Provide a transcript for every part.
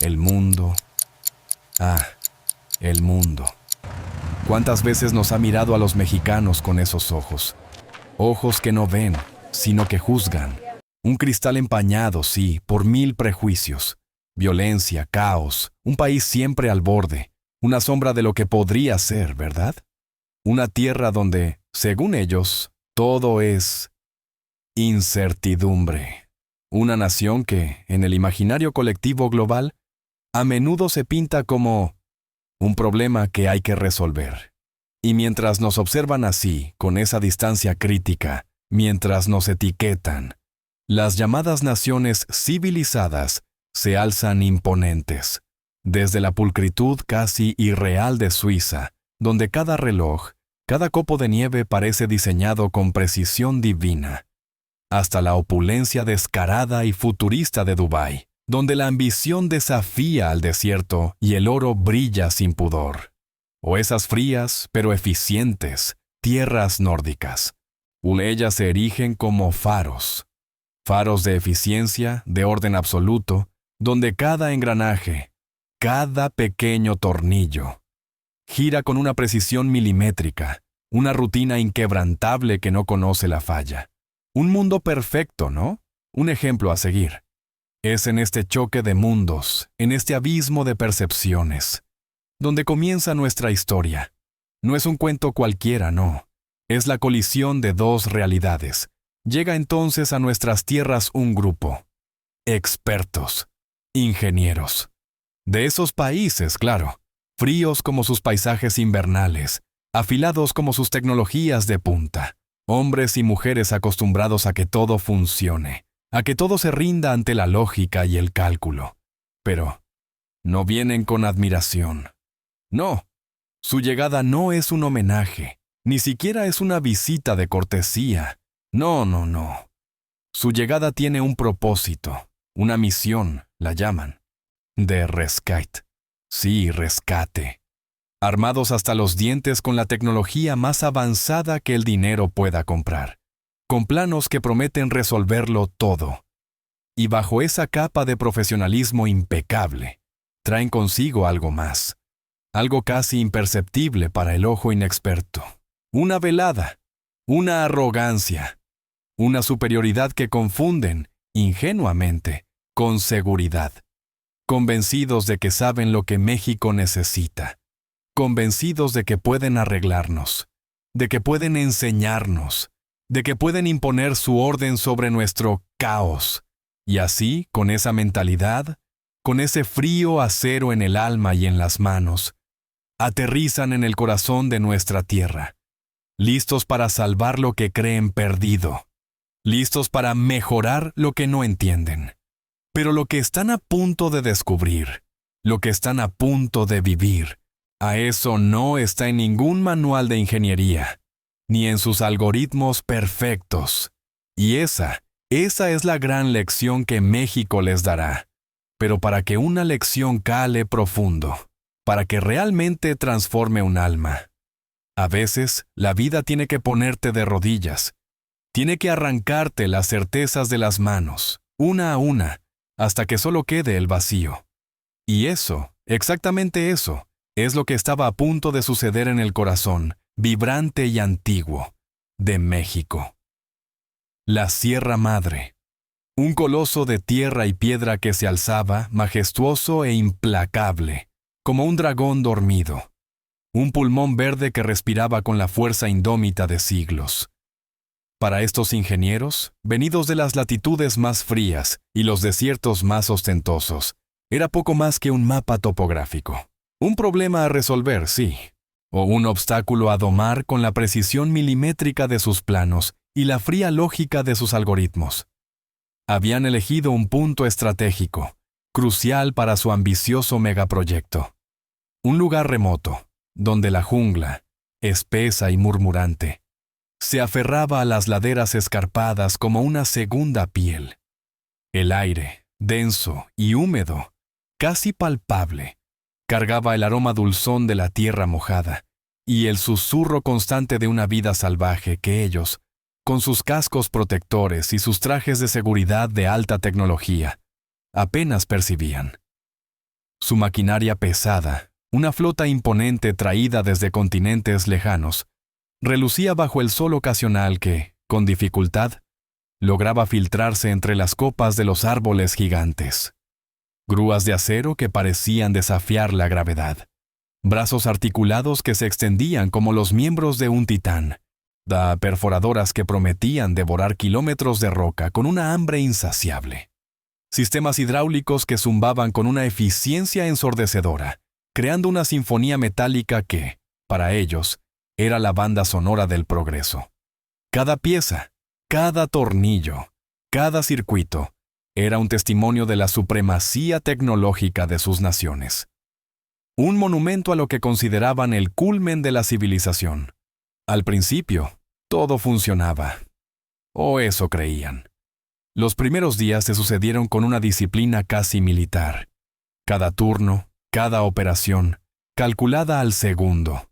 El mundo. Ah, el mundo. ¿Cuántas veces nos ha mirado a los mexicanos con esos ojos? Ojos que no ven, sino que juzgan. Un cristal empañado, sí, por 1000 prejuicios. Violencia, caos, un país siempre al borde. Una sombra de lo que podría ser, ¿verdad? Una tierra donde, según ellos, todo es incertidumbre. Una nación que, en el imaginario colectivo global, a menudo se pinta como un problema que hay que resolver. Y mientras nos observan así, con esa distancia crítica, mientras nos etiquetan, las llamadas naciones civilizadas se alzan imponentes, desde la pulcritud casi irreal de Suiza, donde cada reloj, cada copo de nieve parece diseñado con precisión divina, hasta la opulencia descarada y futurista de Dubái, donde la ambición desafía al desierto y el oro brilla sin pudor. O esas frías, pero eficientes, tierras nórdicas. Ellas se erigen como faros. Faros de eficiencia, de orden absoluto, donde cada engranaje, cada pequeño tornillo, gira con una precisión milimétrica, una rutina inquebrantable que no conoce la falla. Un mundo perfecto, ¿no? Un ejemplo a seguir. Es en este choque de mundos, en este abismo de percepciones, donde comienza nuestra historia. No es un cuento cualquiera, no. Es la colisión de dos realidades. Llega entonces a nuestras tierras un grupo. Expertos. Ingenieros. De esos países, claro. Fríos como sus paisajes invernales. Afilados como sus tecnologías de punta. Hombres y mujeres acostumbrados a que todo funcione. A que todo se rinda ante la lógica y el cálculo. Pero no vienen con admiración. No, su llegada no es un homenaje, ni siquiera es una visita de cortesía. No, no, no. Su llegada tiene un propósito, una misión, la llaman, de rescate. Sí, rescate. Armados hasta los dientes con la tecnología más avanzada que el dinero pueda comprar, con planos que prometen resolverlo todo. Y bajo esa capa de profesionalismo impecable, traen consigo algo más. Algo casi imperceptible para el ojo inexperto. Una velada, una arrogancia, una superioridad que confunden, ingenuamente, con seguridad. Convencidos de que saben lo que México necesita. Convencidos de que pueden arreglarnos, de que pueden enseñarnos, de que pueden imponer su orden sobre nuestro caos. Y así, con esa mentalidad, con ese frío acero en el alma y en las manos, aterrizan en el corazón de nuestra tierra, listos para salvar lo que creen perdido, listos para mejorar lo que no entienden. Pero lo que están a punto de descubrir, lo que están a punto de vivir, a eso no está en ningún manual de ingeniería, ni en sus algoritmos perfectos. Y esa es la gran lección que México les dará. Pero para que una lección cale profundo, para que realmente transforme un alma, a veces la vida tiene que ponerte de rodillas, tiene que arrancarte las certezas de las manos, una a una, hasta que solo quede el vacío. Y eso, exactamente eso, es lo que estaba a punto de suceder en el corazón, vibrante y antiguo, de México. La Sierra Madre. Un coloso de tierra y piedra que se alzaba, majestuoso e implacable, como un dragón dormido. Un pulmón verde que respiraba con la fuerza indómita de siglos. Para estos ingenieros, venidos de las latitudes más frías y los desiertos más ostentosos, era poco más que un mapa topográfico. Un problema a resolver, sí, o un obstáculo a domar con la precisión milimétrica de sus planos y la fría lógica de sus algoritmos. Habían elegido un punto estratégico, crucial para su ambicioso megaproyecto. Un lugar remoto, donde la jungla, espesa y murmurante, se aferraba a las laderas escarpadas como una segunda piel. El aire, denso y húmedo, casi palpable, cargaba el aroma dulzón de la tierra mojada y el susurro constante de una vida salvaje que ellos, con sus cascos protectores y sus trajes de seguridad de alta tecnología, apenas percibían. Su maquinaria pesada, una flota imponente traída desde continentes lejanos, relucía bajo el sol ocasional que, con dificultad, lograba filtrarse entre las copas de los árboles gigantes. Grúas de acero que parecían desafiar la gravedad. Brazos articulados que se extendían como los miembros de un titán. Perforadoras que prometían devorar kilómetros de roca con una hambre insaciable. Sistemas hidráulicos que zumbaban con una eficiencia ensordecedora, creando una sinfonía metálica que, para ellos, era la banda sonora del progreso. Cada pieza, cada tornillo, cada circuito, era un testimonio de la supremacía tecnológica de sus naciones. Un monumento a lo que consideraban el culmen de la civilización. Al principio, todo funcionaba. O eso creían. Los primeros días se sucedieron con una disciplina casi militar. Cada turno, cada operación, calculada al segundo.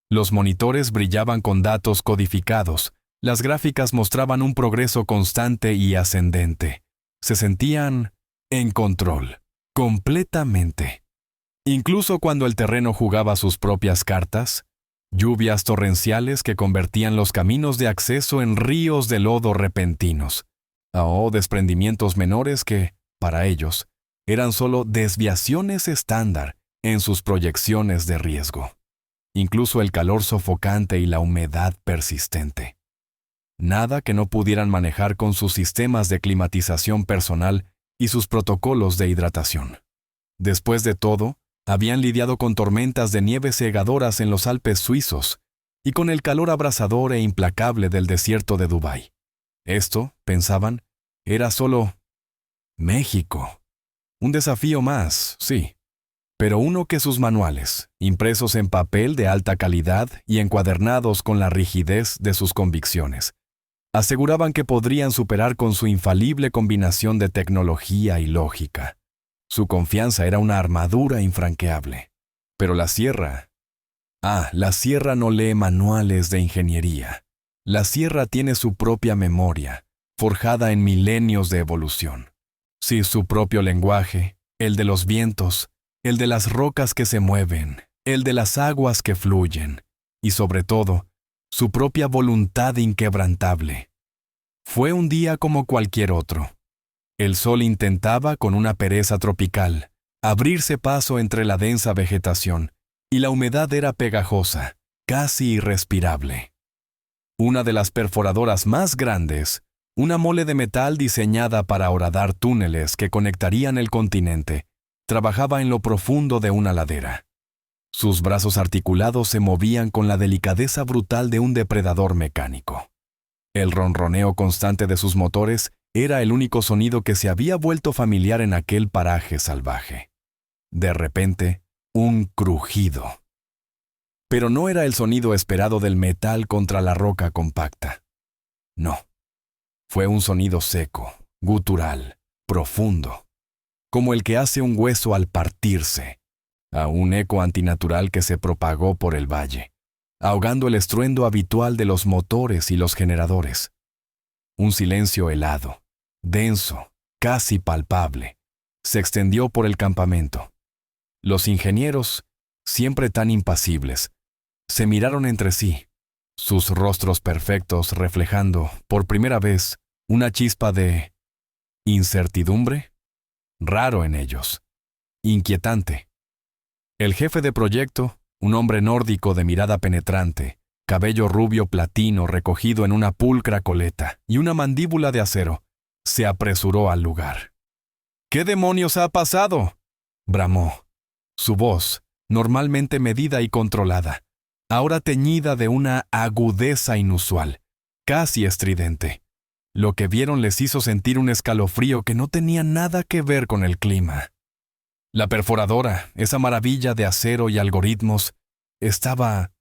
Los monitores brillaban con datos codificados, las gráficas mostraban un progreso constante y ascendente. Se sentían en control, completamente. Incluso cuando el terreno jugaba sus propias cartas, lluvias torrenciales que convertían los caminos de acceso en ríos de lodo repentinos, o desprendimientos menores que, para ellos, eran solo desviaciones estándar en sus proyecciones de riesgo. Incluso el calor sofocante y la humedad persistente. Nada que no pudieran manejar con sus sistemas de climatización personal y sus protocolos de hidratación. Después de todo, habían lidiado con tormentas de nieve cegadoras en los Alpes suizos y con el calor abrasador e implacable del desierto de Dubái. Esto, pensaban, era solo México. Un desafío más, sí, pero uno que sus manuales, impresos en papel de alta calidad y encuadernados con la rigidez de sus convicciones, aseguraban que podrían superar con su infalible combinación de tecnología y lógica. Su confianza era una armadura infranqueable. Pero la sierra no lee manuales de ingeniería. La sierra tiene su propia memoria, forjada en milenios de evolución. Sí, su propio lenguaje, el de los vientos, el de las rocas que se mueven, el de las aguas que fluyen, y sobre todo, su propia voluntad inquebrantable. Fue un día como cualquier otro. El sol intentaba, con una pereza tropical, abrirse paso entre la densa vegetación, y la humedad era pegajosa, casi irrespirable. Una de las perforadoras más grandes, una mole de metal diseñada para horadar túneles que conectarían el continente, trabajaba en lo profundo de una ladera. Sus brazos articulados se movían con la delicadeza brutal de un depredador mecánico. El ronroneo constante de sus motores era el único sonido que se había vuelto familiar en aquel paraje salvaje. De repente, un crujido. Pero no era el sonido esperado del metal contra la roca compacta. No. Fue un sonido seco, gutural, profundo, como el que hace un hueso al partirse, a un eco antinatural que se propagó por el valle, ahogando el estruendo habitual de los motores y los generadores. Un silencio helado, denso, casi palpable, se extendió por el campamento. Los ingenieros, siempre tan impasibles, se miraron entre sí, sus rostros perfectos reflejando, por primera vez, una chispa de incertidumbre, raro en ellos, inquietante. El jefe de proyecto, un hombre nórdico de mirada penetrante, cabello rubio platino recogido en una pulcra coleta y una mandíbula de acero, se apresuró al lugar. ¿Qué demonios ha pasado?, bramó. Su voz, normalmente medida y controlada, ahora teñida de una agudeza inusual, casi estridente. Lo que vieron les hizo sentir un escalofrío que no tenía nada que ver con el clima. La perforadora, esa maravilla de acero y algoritmos, estaba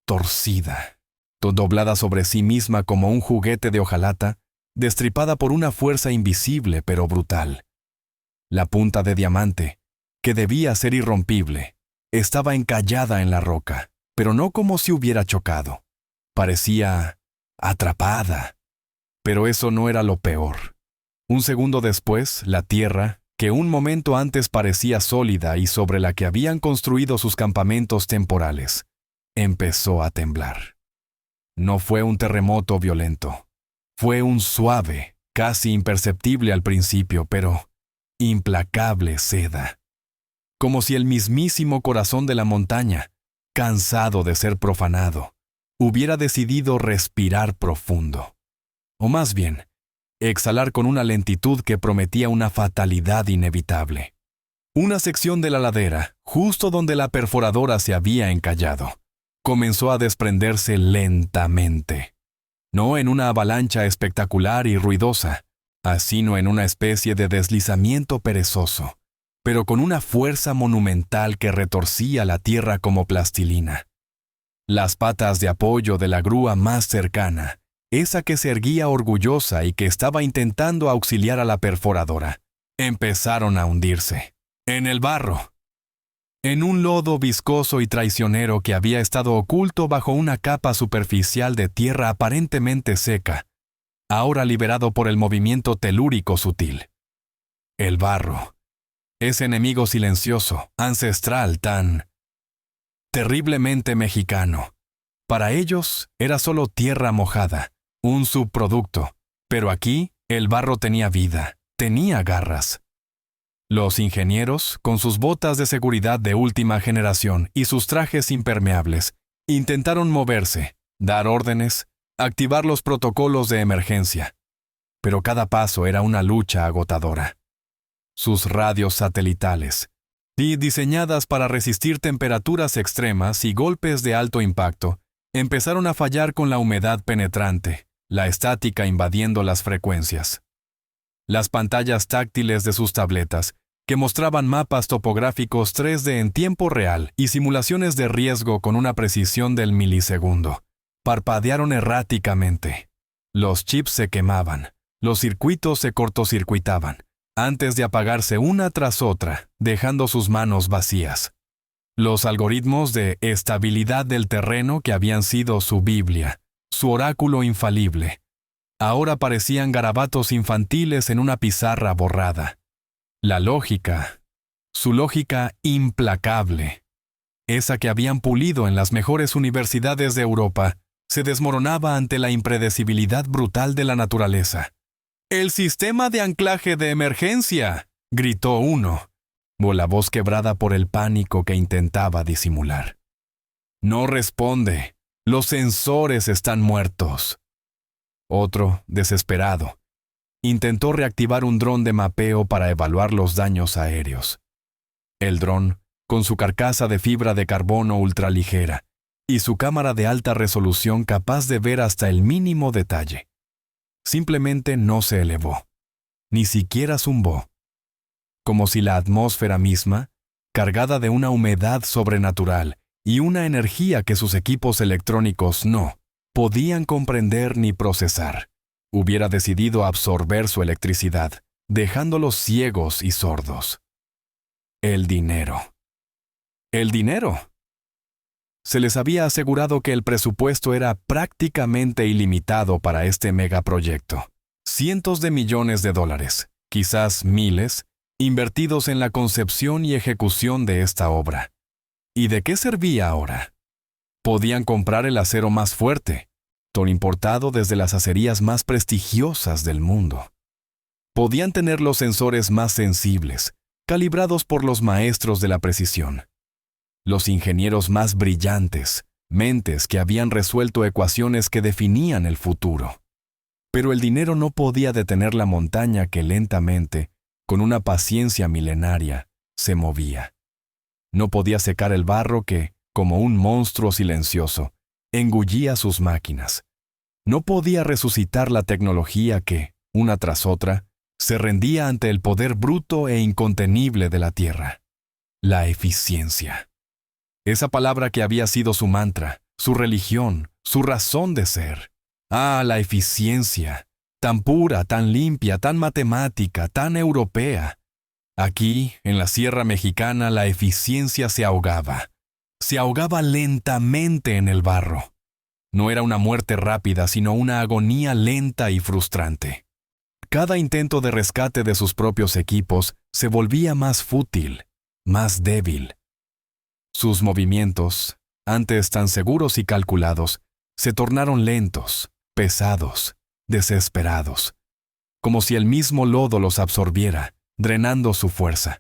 torcida, doblada sobre sí misma como un juguete de hojalata, destripada por una fuerza invisible pero brutal. La punta de diamante, que debía ser irrompible, estaba encallada en la roca, pero no como si hubiera chocado. Parecía atrapada. Pero eso no era lo peor. Un segundo después, la tierra, que un momento antes parecía sólida y sobre la que habían construido sus campamentos temporales, empezó a temblar. No fue un terremoto violento. Fue un suave, casi imperceptible al principio, pero implacable seda. Como si el mismísimo corazón de la montaña, cansado de ser profanado, hubiera decidido respirar profundo. O más bien, exhalar con una lentitud que prometía una fatalidad inevitable. Una sección de la ladera, justo donde la perforadora se había encallado, comenzó a desprenderse lentamente. No en una avalancha espectacular y ruidosa, sino en una especie de deslizamiento perezoso, pero con una fuerza monumental que retorcía la tierra como plastilina. Las patas de apoyo de la grúa más cercana, esa que se erguía orgullosa y que estaba intentando auxiliar a la perforadora, empezaron a hundirse. En el barro. En un lodo viscoso y traicionero que había estado oculto bajo una capa superficial de tierra aparentemente seca, ahora liberado por el movimiento telúrico sutil. El barro. Ese enemigo silencioso, ancestral, tan terriblemente mexicano. Para ellos era solo tierra mojada, un subproducto, pero aquí el barro tenía vida, tenía garras. Los ingenieros, con sus botas de seguridad de última generación y sus trajes impermeables, intentaron moverse, dar órdenes, activar los protocolos de emergencia. Pero cada paso era una lucha agotadora. Sus radios satelitales, diseñadas para resistir temperaturas extremas y golpes de alto impacto, empezaron a fallar con la humedad penetrante, la estática invadiendo las frecuencias. Las pantallas táctiles de sus tabletas, que mostraban mapas topográficos 3D en tiempo real y simulaciones de riesgo con una precisión del milisegundo, parpadearon erráticamente. Los chips se quemaban, los circuitos se cortocircuitaban, antes de apagarse una tras otra, dejando sus manos vacías. Los algoritmos de estabilidad del terreno que habían sido su Biblia, su oráculo infalible, ahora parecían garabatos infantiles en una pizarra borrada. La lógica, su lógica implacable, esa que habían pulido en las mejores universidades de Europa, se desmoronaba ante la impredecibilidad brutal de la naturaleza. «¡El sistema de anclaje de emergencia!», gritó uno, la voz quebrada por el pánico que intentaba disimular. «No responde. Los sensores están muertos». Otro, desesperado, intentó reactivar un dron de mapeo para evaluar los daños aéreos. El dron, con su carcasa de fibra de carbono ultraligera y su cámara de alta resolución capaz de ver hasta el mínimo detalle, simplemente no se elevó, ni siquiera zumbó, como si la atmósfera misma, cargada de una humedad sobrenatural y una energía que sus equipos electrónicos no podían comprender ni procesar, hubiera decidido absorber su electricidad, dejándolos ciegos y sordos. El dinero. El dinero. Se les había asegurado que el presupuesto era prácticamente ilimitado para este megaproyecto. Cientos de millones de dólares, quizás miles, invertidos en la concepción y ejecución de esta obra. ¿Y de qué servía ahora? Podían comprar el acero más fuerte, importado desde las acerías más prestigiosas del mundo. Podían tener los sensores más sensibles, calibrados por los maestros de la precisión. Los ingenieros más brillantes, mentes que habían resuelto ecuaciones que definían el futuro. Pero el dinero no podía detener la montaña que lentamente, con una paciencia milenaria, se movía. No podía secar el barro que, como un monstruo silencioso, engullía sus máquinas. No podía resucitar la tecnología que, una tras otra, se rendía ante el poder bruto e incontenible de la Tierra. La eficiencia. Esa palabra que había sido su mantra, su religión, su razón de ser. Ah, la eficiencia. Tan pura, tan limpia, tan matemática, tan europea. Aquí, en la Sierra Mexicana, la eficiencia se ahogaba. Se ahogaba lentamente en el barro. No era una muerte rápida, sino una agonía lenta y frustrante. cada intento de rescate de sus propios equipos se volvía más fútil, más débil. Sus movimientos, antes tan seguros y calculados, se tornaron lentos, pesados, desesperados, como si el mismo lodo los absorbiera, drenando su fuerza.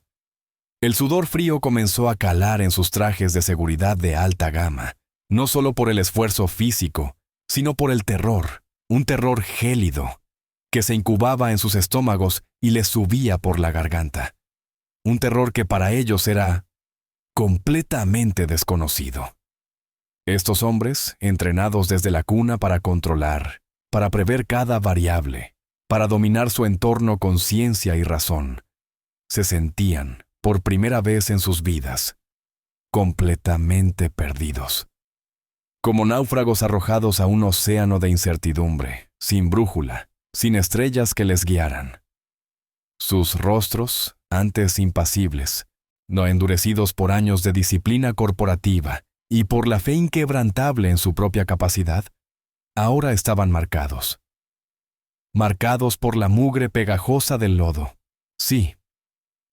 El sudor frío comenzó a calar en sus trajes de seguridad de alta gama, no solo por el esfuerzo físico, sino por el terror, un terror gélido, que se incubaba en sus estómagos y les subía por la garganta. Un terror que para ellos era completamente desconocido. Estos hombres, entrenados desde la cuna para controlar, para prever cada variable, para dominar su entorno con ciencia y razón, se sentían, por primera vez en sus vidas, completamente perdidos. Como náufragos arrojados a un océano de incertidumbre, sin brújula, sin estrellas que les guiaran. Sus rostros, antes impasibles, no endurecidos por años de disciplina corporativa y por la fe inquebrantable en su propia capacidad, ahora estaban marcados. Marcados por la mugre pegajosa del lodo, sí,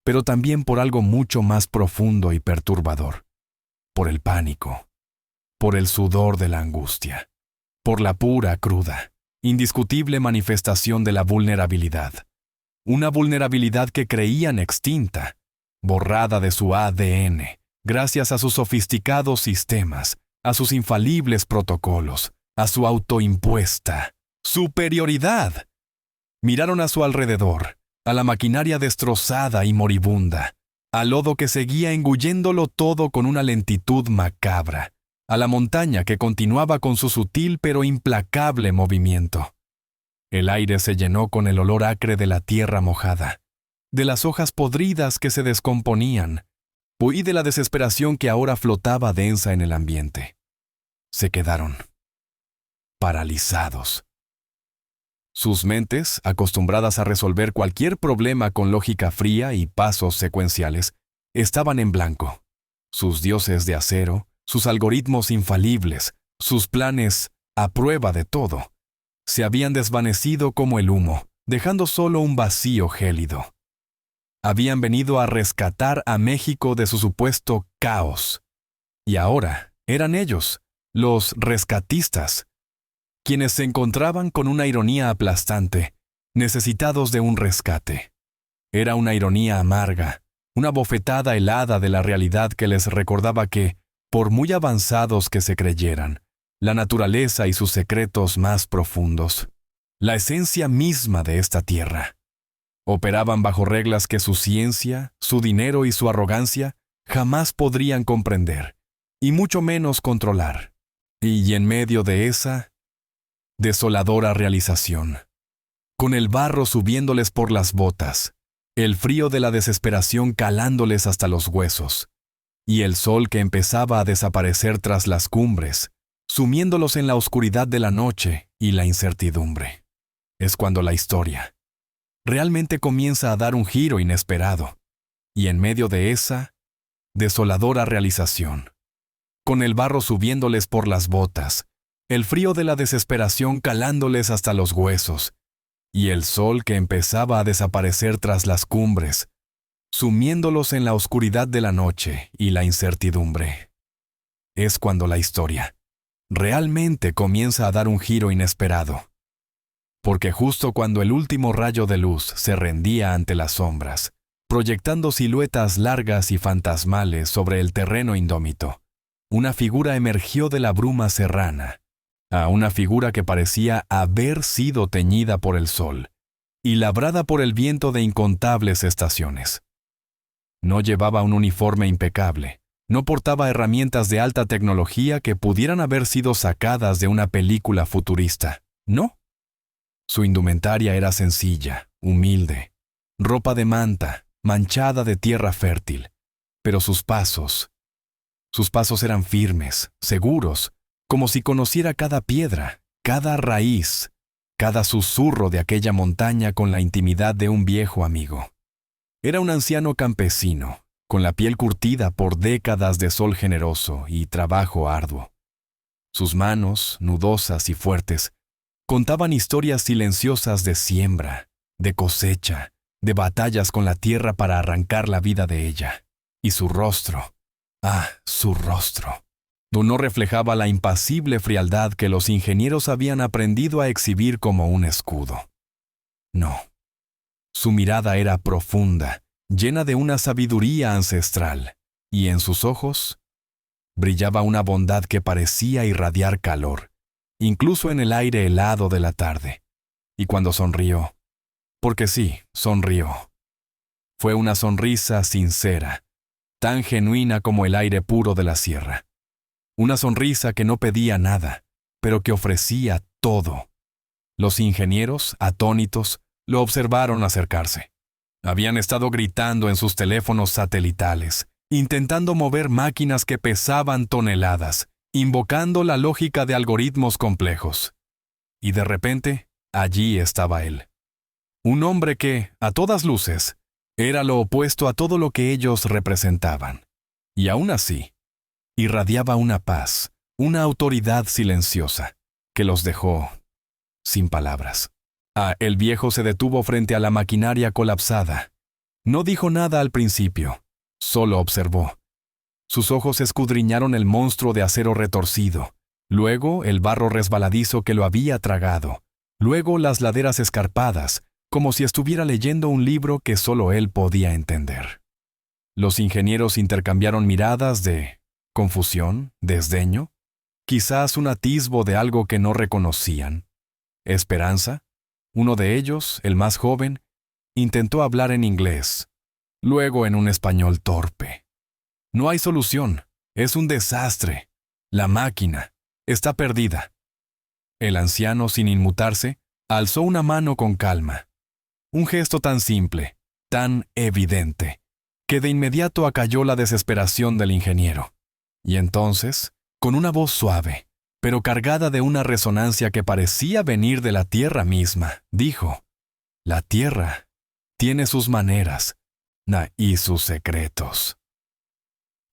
pero también por algo mucho más profundo y perturbador, por el pánico, por el sudor de la angustia, por la pura, cruda, indiscutible manifestación de la vulnerabilidad. Una vulnerabilidad que creían extinta, borrada de su ADN, gracias a sus sofisticados sistemas, a sus infalibles protocolos, a su autoimpuesta superioridad. Miraron a su alrededor, a la maquinaria destrozada y moribunda, al lodo que seguía engulléndolo todo con una lentitud macabra, a la montaña que continuaba con su sutil pero implacable movimiento. El aire se llenó con el olor acre de la tierra mojada, de las hojas podridas que se descomponían, y de la desesperación que ahora flotaba densa en el ambiente. Se quedaron paralizados. Sus mentes, acostumbradas a resolver cualquier problema con lógica fría y pasos secuenciales, estaban en blanco. Sus dioses de acero, sus algoritmos infalibles, sus planes a prueba de todo, se habían desvanecido como el humo, dejando solo un vacío gélido. Habían venido a rescatar a México de su supuesto caos. Y ahora eran ellos, los rescatistas, quienes se encontraban con una ironía aplastante, necesitados de un rescate. Era una ironía amarga, una bofetada helada de la realidad que les recordaba que, por muy avanzados que se creyeran, la naturaleza y sus secretos más profundos, la esencia misma de esta tierra, operaban bajo reglas que su ciencia, su dinero y su arrogancia jamás podrían comprender, y mucho menos controlar. Y en medio de esa desoladora realización, con el barro subiéndoles por las botas, el frío de la desesperación calándoles hasta los huesos, y el sol que empezaba a desaparecer tras las cumbres, sumiéndolos en la oscuridad de la noche y la incertidumbre. Es cuando la historia realmente comienza a dar un giro inesperado, y en medio de esa desoladora realización, con el barro subiéndoles por las botas, el frío de la desesperación calándoles hasta los huesos, y el sol que empezaba a desaparecer tras las cumbres, sumiéndolos en la oscuridad de la noche y la incertidumbre. Es cuando la historia realmente comienza a dar un giro inesperado. Porque justo cuando el último rayo de luz se rendía ante las sombras, proyectando siluetas largas y fantasmales sobre el terreno indómito, una figura emergió de la bruma serrana, a una figura que parecía haber sido teñida por el sol y labrada por el viento de incontables estaciones. No llevaba un uniforme impecable, no portaba herramientas de alta tecnología que pudieran haber sido sacadas de una película futurista, no. Su indumentaria era sencilla, humilde, ropa de manta, manchada de tierra fértil, pero sus pasos eran firmes, seguros, como si conociera cada piedra, cada raíz, cada susurro de aquella montaña con la intimidad de un viejo amigo. Era un anciano campesino, con la piel curtida por décadas de sol generoso y trabajo arduo. Sus manos, nudosas y fuertes, contaban historias silenciosas de siembra, de cosecha, de batallas con la tierra para arrancar la vida de ella. Y su rostro, su rostro, no reflejaba la impasible frialdad que los ingenieros habían aprendido a exhibir como un escudo. No. Su mirada era profunda, llena de una sabiduría ancestral, y en sus ojos brillaba una bondad que parecía irradiar calor, incluso en el aire helado de la tarde. Y cuando sonrió, porque sí, sonrió, fue una sonrisa sincera, tan genuina como el aire puro de la sierra. Una sonrisa que no pedía nada, pero que ofrecía todo. Los ingenieros, atónitos, lo observaron acercarse. Habían estado gritando en sus teléfonos satelitales, intentando mover máquinas que pesaban toneladas, invocando la lógica de algoritmos complejos. Y de repente, allí estaba él. Un hombre que, a todas luces, era lo opuesto a todo lo que ellos representaban. Y aún así, irradiaba una paz, una autoridad silenciosa, que los dejó sin palabras. El viejo se detuvo frente a la maquinaria colapsada. No dijo nada al principio, solo observó. Sus ojos escudriñaron el monstruo de acero retorcido, luego el barro resbaladizo que lo había tragado, luego las laderas escarpadas, como si estuviera leyendo un libro que solo él podía entender. Los ingenieros intercambiaron miradas de confusión, desdeño, quizás un atisbo de algo que no reconocían. Esperanza. Uno de ellos, el más joven, intentó hablar en inglés, luego en un español torpe. No hay solución, es un desastre. La máquina está perdida. El anciano, sin inmutarse, alzó una mano con calma. Un gesto tan simple, tan evidente, que de inmediato acalló la desesperación del ingeniero. Y entonces, con una voz suave, pero cargada de una resonancia que parecía venir de la tierra misma, dijo: «La tierra tiene sus maneras y sus secretos».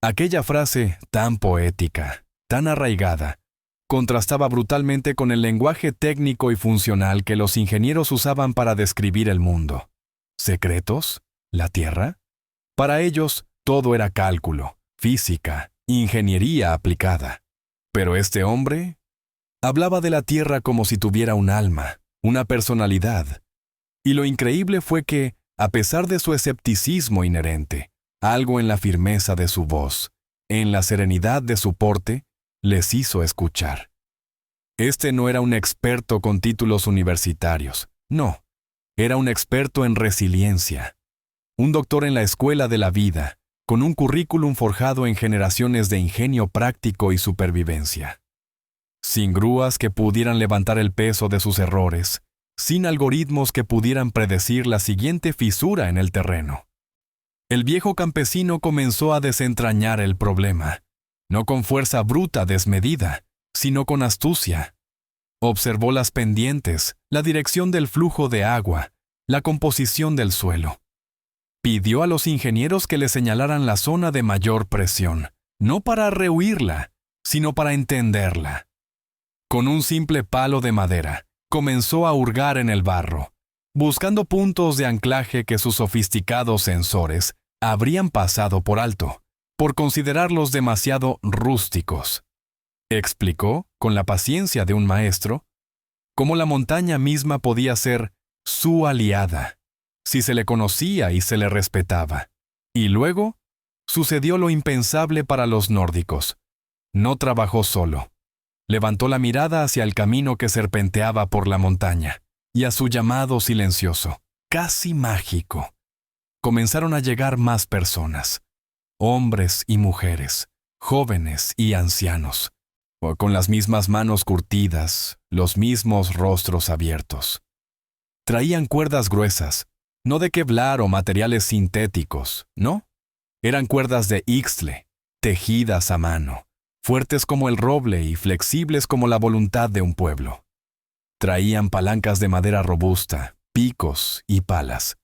Aquella frase tan poética, tan arraigada, contrastaba brutalmente con el lenguaje técnico y funcional que los ingenieros usaban para describir el mundo. ¿Secretos? ¿La tierra? Para ellos, todo era cálculo, física, ingeniería aplicada. Pero este hombre hablaba de la tierra como si tuviera un alma, una personalidad. Y lo increíble fue que, a pesar de su escepticismo inherente, algo en la firmeza de su voz, en la serenidad de su porte, les hizo escuchar. Este no era un experto con títulos universitarios, no, era un experto en resiliencia, un doctor en la escuela de la vida, con un currículum forjado en generaciones de ingenio práctico y supervivencia. Sin grúas que pudieran levantar el peso de sus errores, sin algoritmos que pudieran predecir la siguiente fisura en el terreno. El viejo campesino comenzó a desentrañar el problema, no con fuerza bruta desmedida, sino con astucia. Observó las pendientes, la dirección del flujo de agua, la composición del suelo. Pidió a los ingenieros que le señalaran la zona de mayor presión, no para rehuirla, sino para entenderla. Con un simple palo de madera, comenzó a hurgar en el barro, buscando puntos de anclaje que sus sofisticados sensores habrían pasado por alto, por considerarlos demasiado rústicos. Explicó, con la paciencia de un maestro, cómo la montaña misma podía ser su aliada, si se le conocía y se le respetaba. Y luego, sucedió lo impensable para los nórdicos. No trabajó solo. Levantó la mirada hacia el camino que serpenteaba por la montaña, y a su llamado silencioso, casi mágico. Comenzaron a llegar más personas, hombres y mujeres, jóvenes y ancianos, con las mismas manos curtidas, los mismos rostros abiertos. Traían cuerdas gruesas, no de Kevlar o materiales sintéticos, ¿no? Eran cuerdas de ixtle, tejidas a mano, fuertes como el roble y flexibles como la voluntad de un pueblo. Traían palancas de madera robusta, picos y palas.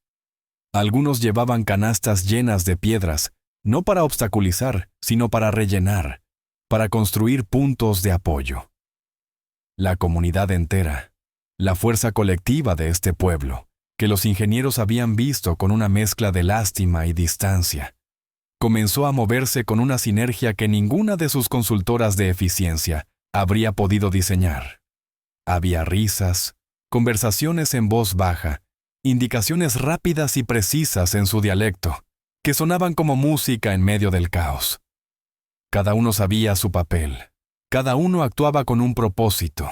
Algunos llevaban canastas llenas de piedras, no para obstaculizar, sino para rellenar, para construir puntos de apoyo. La comunidad entera, la fuerza colectiva de este pueblo, que los ingenieros habían visto con una mezcla de lástima y distancia, comenzó a moverse con una sinergia que ninguna de sus consultoras de eficiencia habría podido diseñar. Había risas, conversaciones en voz baja, indicaciones rápidas y precisas en su dialecto, que sonaban como música en medio del caos. Cada uno sabía su papel, cada uno actuaba con un propósito,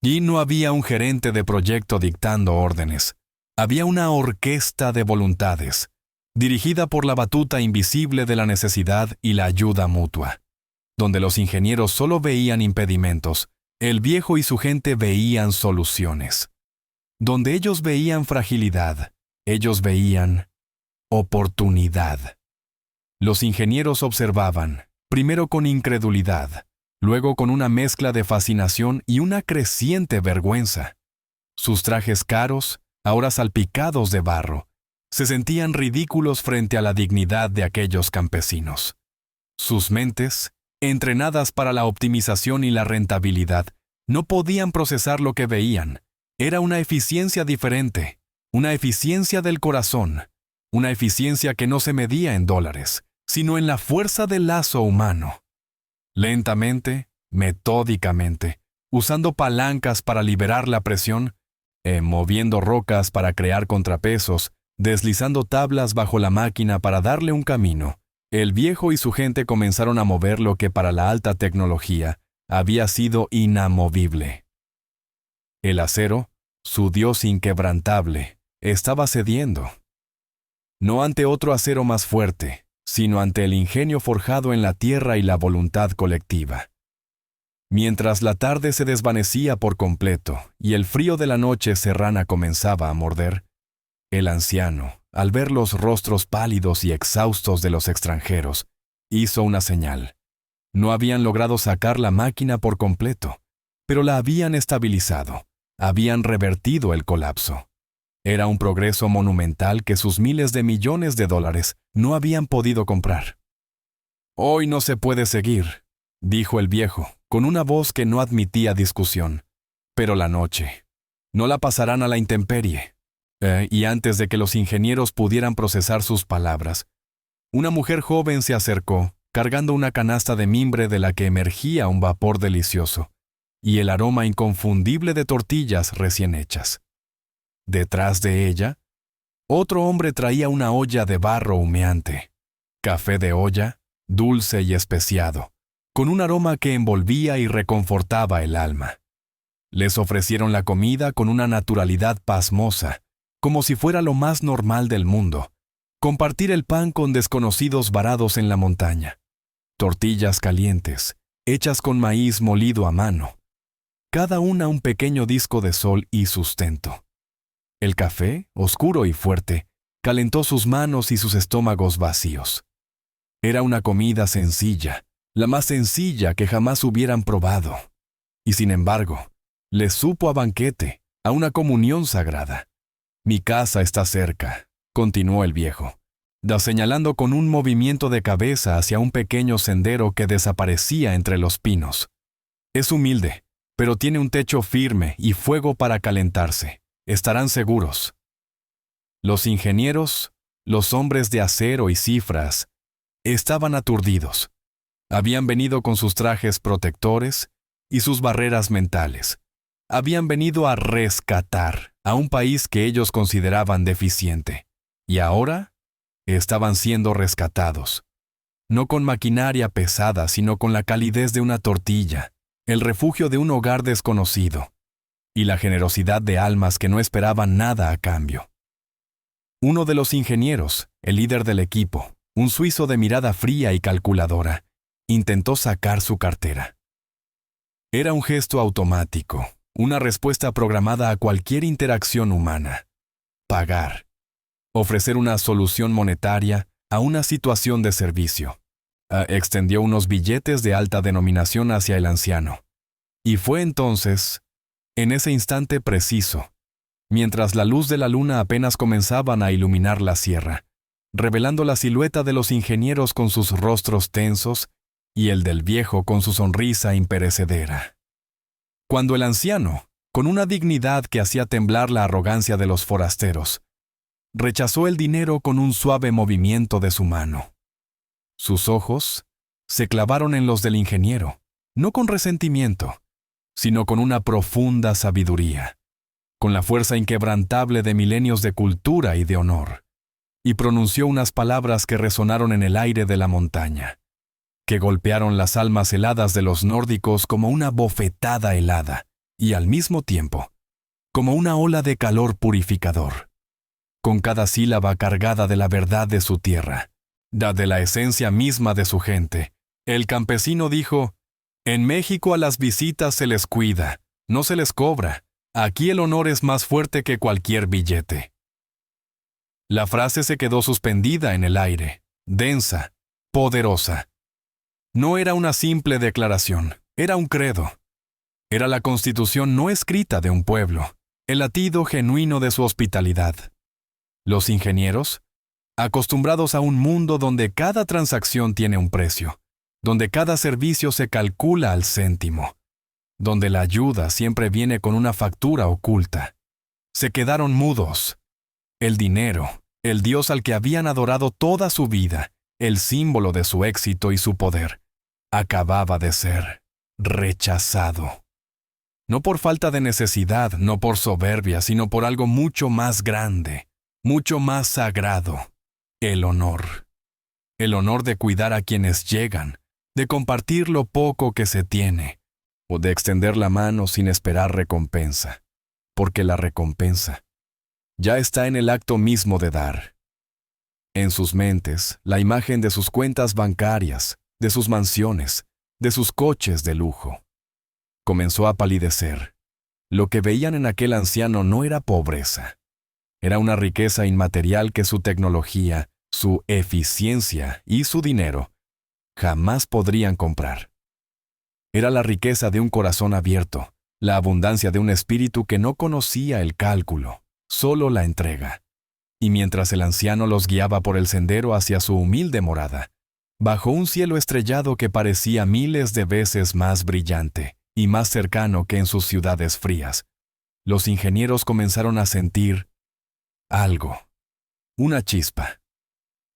y no había un gerente de proyecto dictando órdenes. Había una orquesta de voluntades, dirigida por la batuta invisible de la necesidad y la ayuda mutua. Donde los ingenieros solo veían impedimentos, el viejo y su gente veían soluciones. Donde ellos veían fragilidad, ellos veían oportunidad. Los ingenieros observaban, primero con incredulidad, luego con una mezcla de fascinación y una creciente vergüenza. Sus trajes caros, ahora salpicados de barro, se sentían ridículos frente a la dignidad de aquellos campesinos. Sus mentes, entrenadas para la optimización y la rentabilidad, no podían procesar lo que veían. Era una eficiencia diferente, una eficiencia del corazón, una eficiencia que no se medía en dólares, sino en la fuerza del lazo humano. Lentamente, metódicamente, usando palancas para liberar la presión, moviendo rocas para crear contrapesos, deslizando tablas bajo la máquina para darle un camino, el viejo y su gente comenzaron a mover lo que para la alta tecnología había sido inamovible. El acero, su dios inquebrantable, estaba cediendo. No ante otro acero más fuerte, sino ante el ingenio forjado en la tierra y la voluntad colectiva. Mientras la tarde se desvanecía por completo y el frío de la noche serrana comenzaba a morder, el anciano, al ver los rostros pálidos y exhaustos de los extranjeros, hizo una señal. No habían logrado sacar la máquina por completo, pero la habían estabilizado, habían revertido el colapso. Era un progreso monumental que sus miles de millones de dólares no habían podido comprar. «Hoy no se puede seguir», dijo el viejo, con una voz que no admitía discusión. «Pero la noche. No la pasarán a la intemperie». Y antes de que los ingenieros pudieran procesar sus palabras, una mujer joven se acercó, cargando una canasta de mimbre de la que emergía un vapor delicioso, y el aroma inconfundible de tortillas recién hechas. Detrás de ella, otro hombre traía una olla de barro humeante, café de olla, dulce y especiado, con un aroma que envolvía y reconfortaba el alma. Les ofrecieron la comida con una naturalidad pasmosa, como si fuera lo más normal del mundo, compartir el pan con desconocidos varados en la montaña, tortillas calientes, hechas con maíz molido a mano, cada una un pequeño disco de sol y sustento. El café, oscuro y fuerte, calentó sus manos y sus estómagos vacíos. Era una comida sencilla, la más sencilla que jamás hubieran probado. Y sin embargo, les supo a banquete, a una comunión sagrada. «Mi casa está cerca», continuó el viejo, señalando con un movimiento de cabeza hacia un pequeño sendero que desaparecía entre los pinos. «Es humilde, pero tiene un techo firme y fuego para calentarse. Estarán seguros». Los ingenieros, los hombres de acero y cifras, estaban aturdidos. Habían venido con sus trajes protectores y sus barreras mentales. Habían venido a rescatar a un país que ellos consideraban deficiente. Y ahora estaban siendo rescatados. No con maquinaria pesada, sino con la calidez de una tortilla, el refugio de un hogar desconocido, y la generosidad de almas que no esperaban nada a cambio. Uno de los ingenieros, el líder del equipo, un suizo de mirada fría y calculadora, intentó sacar su cartera. Era un gesto automático, una respuesta programada a cualquier interacción humana. Pagar. Ofrecer una solución monetaria a una situación de servicio. Extendió unos billetes de alta denominación hacia el anciano. Y fue entonces, en ese instante preciso, mientras la luz de la luna apenas comenzaban a iluminar la sierra, revelando la silueta de los ingenieros con sus rostros tensos y el del viejo con su sonrisa imperecedera. Cuando el anciano, con una dignidad que hacía temblar la arrogancia de los forasteros. Rechazó el dinero con un suave movimiento de su mano. Sus ojos se clavaron en los del ingeniero, no con resentimiento, sino con una profunda sabiduría, con la fuerza inquebrantable de milenios de cultura y de honor, y pronunció unas palabras que resonaron en el aire de la montaña, que golpearon las almas heladas de los nórdicos como una bofetada helada, y al mismo tiempo, como una ola de calor purificador, con cada sílaba cargada de la verdad de su tierra, de la esencia misma de su gente. El campesino dijo: «En México a las visitas se les cuida, no se les cobra. Aquí el honor es más fuerte que cualquier billete». La frase se quedó suspendida en el aire, densa, poderosa. No era una simple declaración, era un credo. Era la constitución no escrita de un pueblo, el latido genuino de su hospitalidad. Los ingenieros, acostumbrados a un mundo donde cada transacción tiene un precio, donde cada servicio se calcula al céntimo, donde la ayuda siempre viene con una factura oculta, se quedaron mudos. El dinero, el Dios al que habían adorado toda su vida, el símbolo de su éxito y su poder, acababa de ser rechazado. No por falta de necesidad, no por soberbia, sino por algo mucho más grande, mucho más sagrado: el honor. El honor de cuidar a quienes llegan, de compartir lo poco que se tiene, o de extender la mano sin esperar recompensa, porque la recompensa ya está en el acto mismo de dar. En sus mentes, la imagen de sus cuentas bancarias, de sus mansiones, de sus coches de lujo, comenzó a palidecer. Lo que veían en aquel anciano no era pobreza. Era una riqueza inmaterial que su tecnología, su eficiencia y su dinero jamás podrían comprar. Era la riqueza de un corazón abierto, la abundancia de un espíritu que no conocía el cálculo, solo la entrega. Y mientras el anciano los guiaba por el sendero hacia su humilde morada, bajo un cielo estrellado que parecía miles de veces más brillante y más cercano que en sus ciudades frías, los ingenieros comenzaron a sentir algo, una chispa,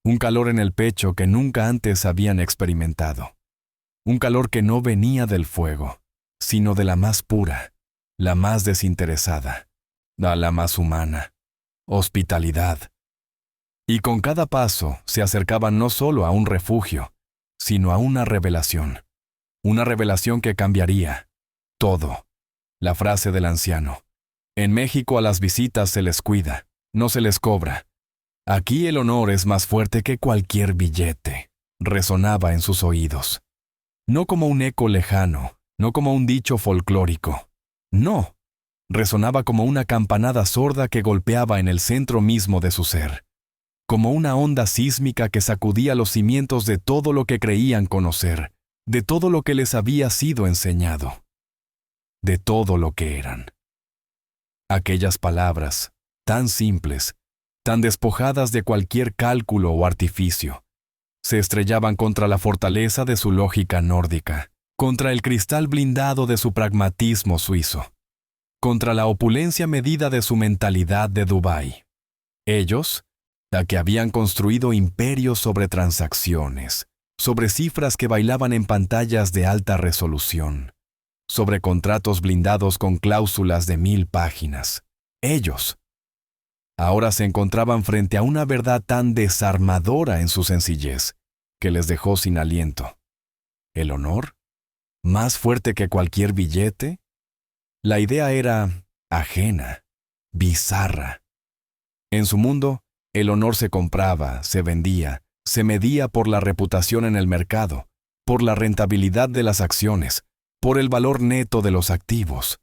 un calor en el pecho que nunca antes habían experimentado, un calor que no venía del fuego, sino de la más pura, la más desinteresada, la más humana, hospitalidad. Y con cada paso se acercaban no solo a un refugio, sino a una revelación que cambiaría todo. La frase del anciano: «En México a las visitas se les cuida, no se les cobra. Aquí el honor es más fuerte que cualquier billete», resonaba en sus oídos. No como un eco lejano, no como un dicho folclórico. No, resonaba como una campanada sorda que golpeaba en el centro mismo de su ser, como una onda sísmica que sacudía los cimientos de todo lo que creían conocer, de todo lo que les había sido enseñado, de todo lo que eran. Aquellas palabras, tan simples, tan despojadas de cualquier cálculo o artificio, se estrellaban contra la fortaleza de su lógica nórdica, contra el cristal blindado de su pragmatismo suizo, contra la opulencia medida de su mentalidad de Dubái. Ellos, la que habían construido imperios sobre transacciones, sobre cifras que bailaban en pantallas de alta resolución, sobre contratos blindados con cláusulas de 1000 páginas. Ellos ahora se encontraban frente a una verdad tan desarmadora en su sencillez que les dejó sin aliento. ¿El honor? ¿Más fuerte que cualquier billete? La idea era ajena, bizarra. En su mundo, el honor se compraba, se vendía, se medía por la reputación en el mercado, por la rentabilidad de las acciones, por el valor neto de los activos.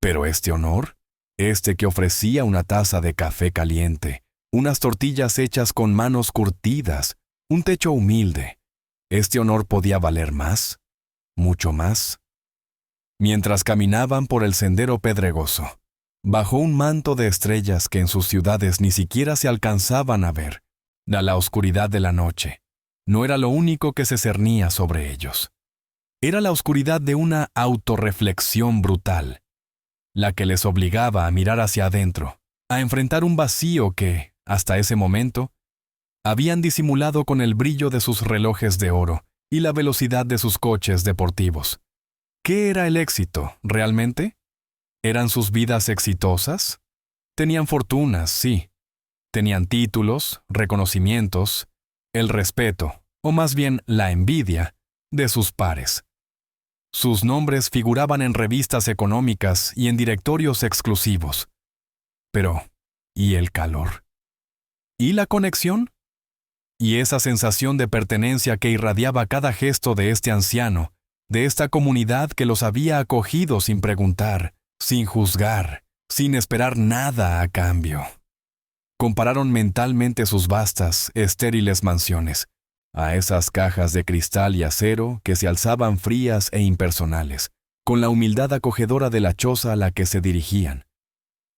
Pero este honor, este que ofrecía una taza de café caliente, unas tortillas hechas con manos curtidas, un techo humilde, ¿este honor podía valer más? ¿Mucho más? Mientras caminaban por el sendero pedregoso, bajo un manto de estrellas que en sus ciudades ni siquiera se alcanzaban a ver, la oscuridad de la noche no era lo único que se cernía sobre ellos. Era la oscuridad de una autorreflexión brutal, la que les obligaba a mirar hacia adentro, a enfrentar un vacío que, hasta ese momento, habían disimulado con el brillo de sus relojes de oro y la velocidad de sus coches deportivos. ¿Qué era el éxito, realmente? ¿Eran sus vidas exitosas? Tenían fortunas, sí. Tenían títulos, reconocimientos, el respeto, o más bien la envidia, de sus pares. Sus nombres figuraban en revistas económicas y en directorios exclusivos. Pero, ¿y el calor? ¿Y la conexión? ¿Y esa sensación de pertenencia que irradiaba cada gesto de este anciano, de esta comunidad que los había acogido sin preguntar, sin juzgar, sin esperar nada a cambio? Compararon mentalmente sus vastas, estériles mansiones, a esas cajas de cristal y acero que se alzaban frías e impersonales, con la humildad acogedora de la choza a la que se dirigían.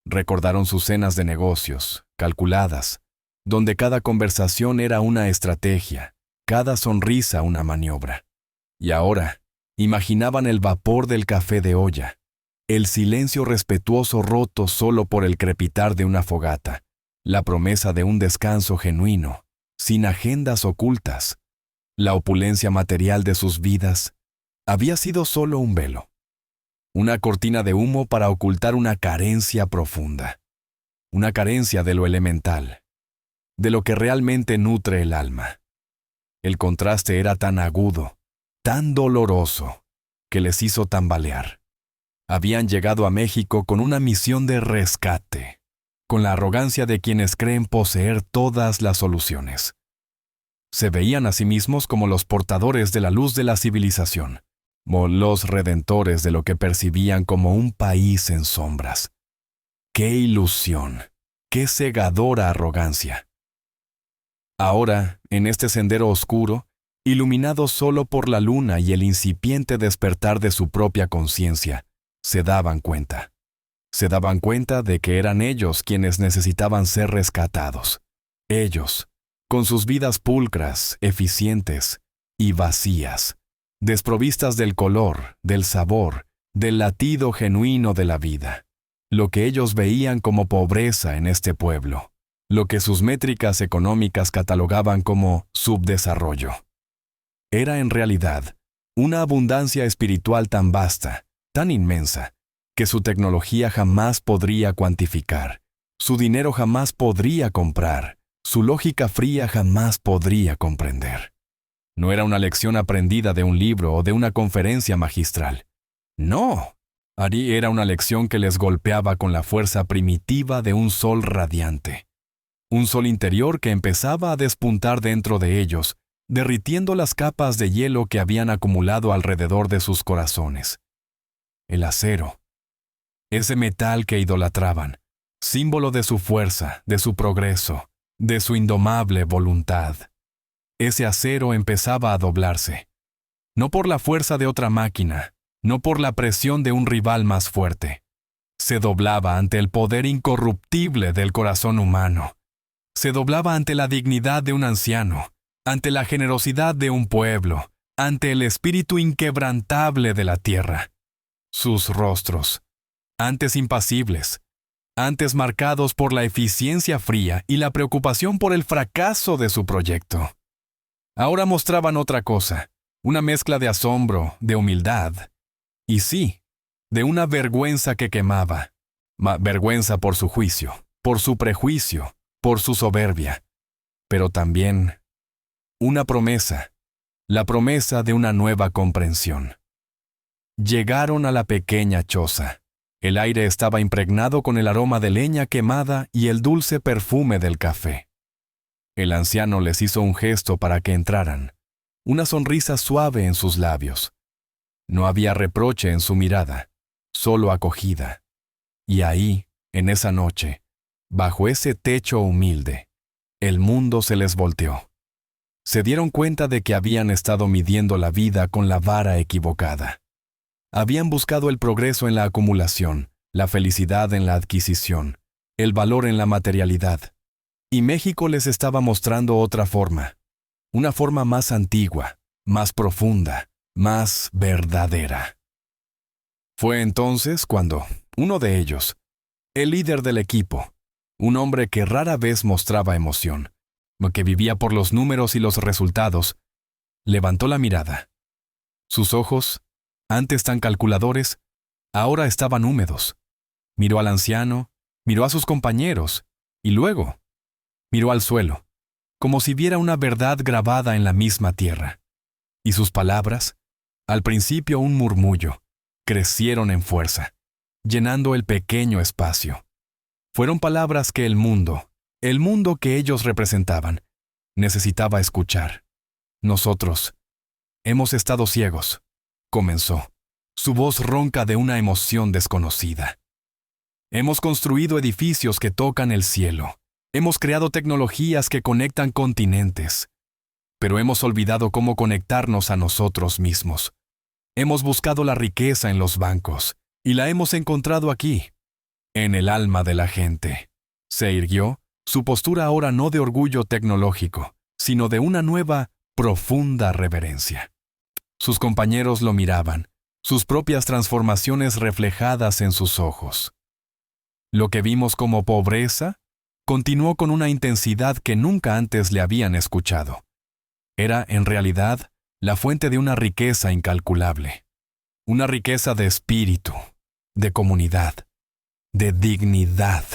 Recordaron sus cenas de negocios, calculadas, donde cada conversación era una estrategia, cada sonrisa una maniobra. Y ahora, imaginaban el vapor del café de olla, el silencio respetuoso roto solo por el crepitar de una fogata, la promesa de un descanso genuino, sin agendas ocultas. La opulencia material de sus vidas había sido solo un velo, una cortina de humo para ocultar una carencia profunda, una carencia de lo elemental, de lo que realmente nutre el alma. El contraste era tan agudo, tan doloroso, que les hizo tambalear. Habían llegado a México con una misión de rescate, con la arrogancia de quienes creen poseer todas las soluciones. Se veían a sí mismos como los portadores de la luz de la civilización, como los redentores de lo que percibían como un país en sombras. ¡Qué ilusión! ¡Qué cegadora arrogancia! Ahora, en este sendero oscuro, iluminado solo por la luna y el incipiente despertar de su propia conciencia, se daban cuenta. Se daban cuenta de que eran ellos quienes necesitaban ser rescatados. Ellos, con sus vidas pulcras, eficientes y vacías, desprovistas del color, del sabor, del latido genuino de la vida. Lo que ellos veían como pobreza en este pueblo, lo que sus métricas económicas catalogaban como subdesarrollo. Era en realidad una abundancia espiritual tan vasta, tan inmensa, que su tecnología jamás podría cuantificar, su dinero jamás podría comprar, su lógica fría jamás podría comprender. No era una lección aprendida de un libro o de una conferencia magistral. No, Ari era una lección que les golpeaba con la fuerza primitiva de un sol radiante. Un sol interior que empezaba a despuntar dentro de ellos, derritiendo las capas de hielo que habían acumulado alrededor de sus corazones. El acero, ese metal que idolatraban, símbolo de su fuerza, de su progreso, de su indomable voluntad. Ese acero empezaba a doblarse, no por la fuerza de otra máquina, no por la presión de un rival más fuerte. Se doblaba ante el poder incorruptible del corazón humano. Se doblaba ante la dignidad de un anciano, ante la generosidad de un pueblo, ante el espíritu inquebrantable de la tierra. Sus rostros, antes impasibles, antes marcados por la eficiencia fría y la preocupación por el fracaso de su proyecto, ahora mostraban otra cosa, una mezcla de asombro, de humildad, y sí, de una vergüenza que quemaba, vergüenza por su juicio, por su prejuicio, por su soberbia, pero también una promesa, la promesa de una nueva comprensión. Llegaron a la pequeña choza. El aire estaba impregnado con el aroma de leña quemada y el dulce perfume del café. El anciano les hizo un gesto para que entraran, una sonrisa suave en sus labios. No había reproche en su mirada, solo acogida. Y ahí, en esa noche, bajo ese techo humilde, el mundo se les volteó. Se dieron cuenta de que habían estado midiendo la vida con la vara equivocada. Habían buscado el progreso en la acumulación, la felicidad en la adquisición, el valor en la materialidad. Y México les estaba mostrando otra forma, una forma más antigua, más profunda, más verdadera. Fue entonces cuando uno de ellos, el líder del equipo, un hombre que rara vez mostraba emoción, que vivía por los números y los resultados, levantó la mirada. Sus ojos, antes tan calculadores, ahora estaban húmedos. Miró al anciano, miró a sus compañeros, y luego miró al suelo, como si viera una verdad grabada en la misma tierra. Y sus palabras, al principio un murmullo, crecieron en fuerza, llenando el pequeño espacio. Fueron palabras que el mundo que ellos representaban, necesitaba escuchar. Nosotros hemos estado ciegos, comenzó, su voz ronca de una emoción desconocida. Hemos construido edificios que tocan el cielo. Hemos creado tecnologías que conectan continentes. Pero hemos olvidado cómo conectarnos a nosotros mismos. Hemos buscado la riqueza en los bancos, y la hemos encontrado aquí, en el alma de la gente. Se irguió, su postura ahora no de orgullo tecnológico, sino de una nueva, profunda reverencia. Sus compañeros lo miraban, sus propias transformaciones reflejadas en sus ojos. Lo que vimos como pobreza continuó con una intensidad que nunca antes le habían escuchado. Era, en realidad, la fuente de una riqueza incalculable. Una riqueza de espíritu, de comunidad, de dignidad,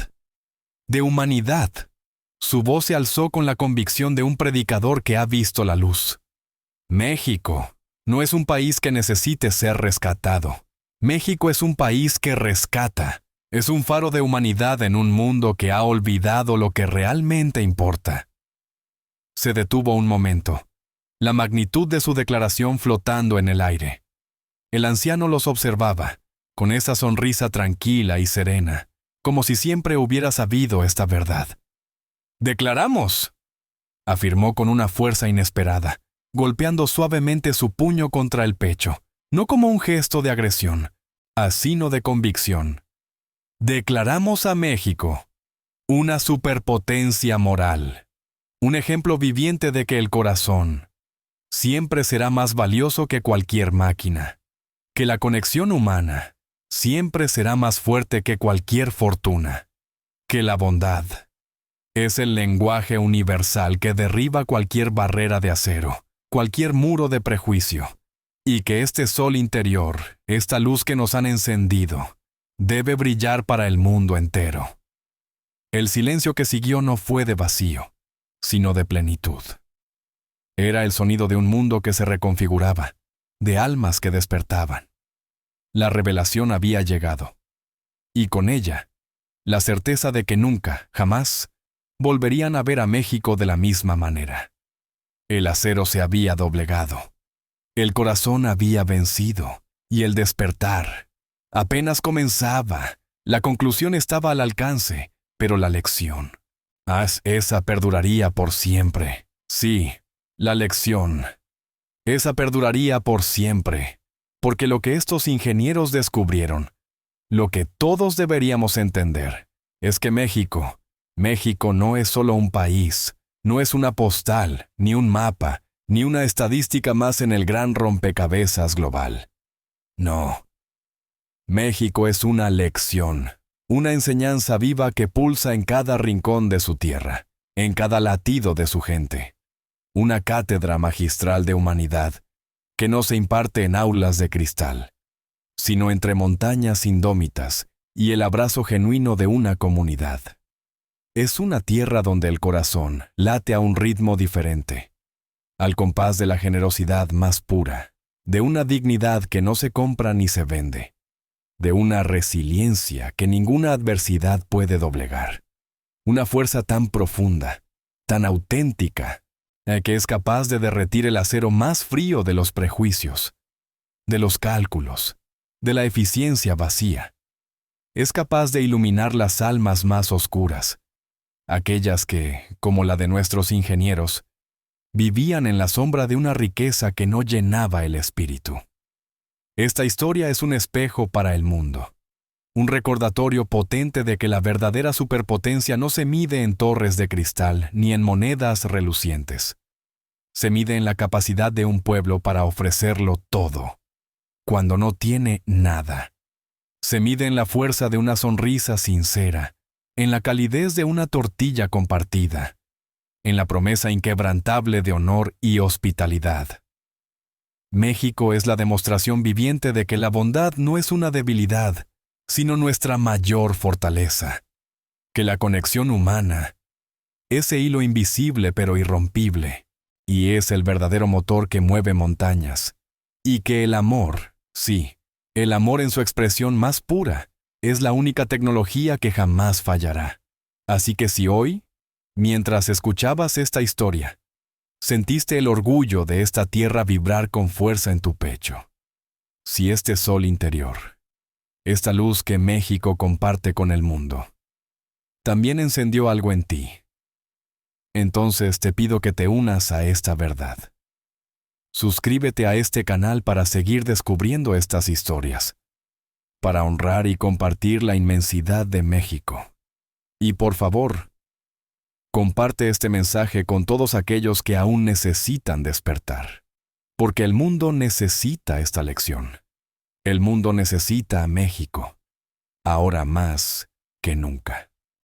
de humanidad. Su voz se alzó con la convicción de un predicador que ha visto la luz. México no es un país que necesite ser rescatado. México es un país que rescata. Es un faro de humanidad en un mundo que ha olvidado lo que realmente importa. Se detuvo un momento, la magnitud de su declaración flotando en el aire. El anciano los observaba, con esa sonrisa tranquila y serena, como si siempre hubiera sabido esta verdad. «¡Declaramos!», afirmó con una fuerza inesperada, golpeando suavemente su puño contra el pecho, no como un gesto de agresión, sino de convicción. «Declaramos a México una superpotencia moral, un ejemplo viviente de que el corazón siempre será más valioso que cualquier máquina, que la conexión humana siempre será más fuerte que cualquier fortuna, que la bondad es el lenguaje universal que derriba cualquier barrera de acero, cualquier muro de prejuicio, y que este sol interior, esta luz que nos han encendido, debe brillar para el mundo entero». El silencio que siguió no fue de vacío, sino de plenitud. Era el sonido de un mundo que se reconfiguraba, de almas que despertaban. La revelación había llegado, y con ella, la certeza de que nunca, jamás, volverían a ver a México de la misma manera. El acero se había doblegado, el corazón había vencido, y el despertar apenas comenzaba. La conclusión estaba al alcance, pero la lección, esa perduraría por siempre. Sí, la lección, esa perduraría por siempre, porque lo que estos ingenieros descubrieron, lo que todos deberíamos entender, es que México no es solo un país, no es una postal, ni un mapa, ni una estadística más en el gran rompecabezas global. No. México es una lección, una enseñanza viva que pulsa en cada rincón de su tierra, en cada latido de su gente. Una cátedra magistral de humanidad que no se imparte en aulas de cristal, sino entre montañas indómitas y el abrazo genuino de una comunidad. Es una tierra donde el corazón late a un ritmo diferente, al compás de la generosidad más pura, de una dignidad que no se compra ni se vende, de una resiliencia que ninguna adversidad puede doblegar. Una fuerza tan profunda, tan auténtica, que es capaz de derretir el acero más frío de los prejuicios, de los cálculos, de la eficiencia vacía. Es capaz de iluminar las almas más oscuras, aquellas que, como la de nuestros ingenieros, vivían en la sombra de una riqueza que no llenaba el espíritu. Esta historia es un espejo para el mundo, un recordatorio potente de que la verdadera superpotencia no se mide en torres de cristal ni en monedas relucientes. Se mide en la capacidad de un pueblo para ofrecerlo todo, cuando no tiene nada, se mide en la fuerza de una sonrisa sincera, en la calidez de una tortilla compartida, en la promesa inquebrantable de honor y hospitalidad. México es la demostración viviente de que la bondad no es una debilidad, sino nuestra mayor fortaleza, que la conexión humana, ese hilo invisible pero irrompible, y es el verdadero motor que mueve montañas, y que el amor, sí, el amor en su expresión más pura, es la única tecnología que jamás fallará. Así que si hoy, mientras escuchabas esta historia, sentiste el orgullo de esta tierra vibrar con fuerza en tu pecho, si este sol interior, esta luz que México comparte con el mundo, también encendió algo en ti, entonces te pido que te unas a esta verdad. Suscríbete a este canal para seguir descubriendo estas historias, para honrar y compartir la inmensidad de México. Y por favor, comparte este mensaje con todos aquellos que aún necesitan despertar, porque el mundo necesita esta lección. El mundo necesita a México, ahora más que nunca.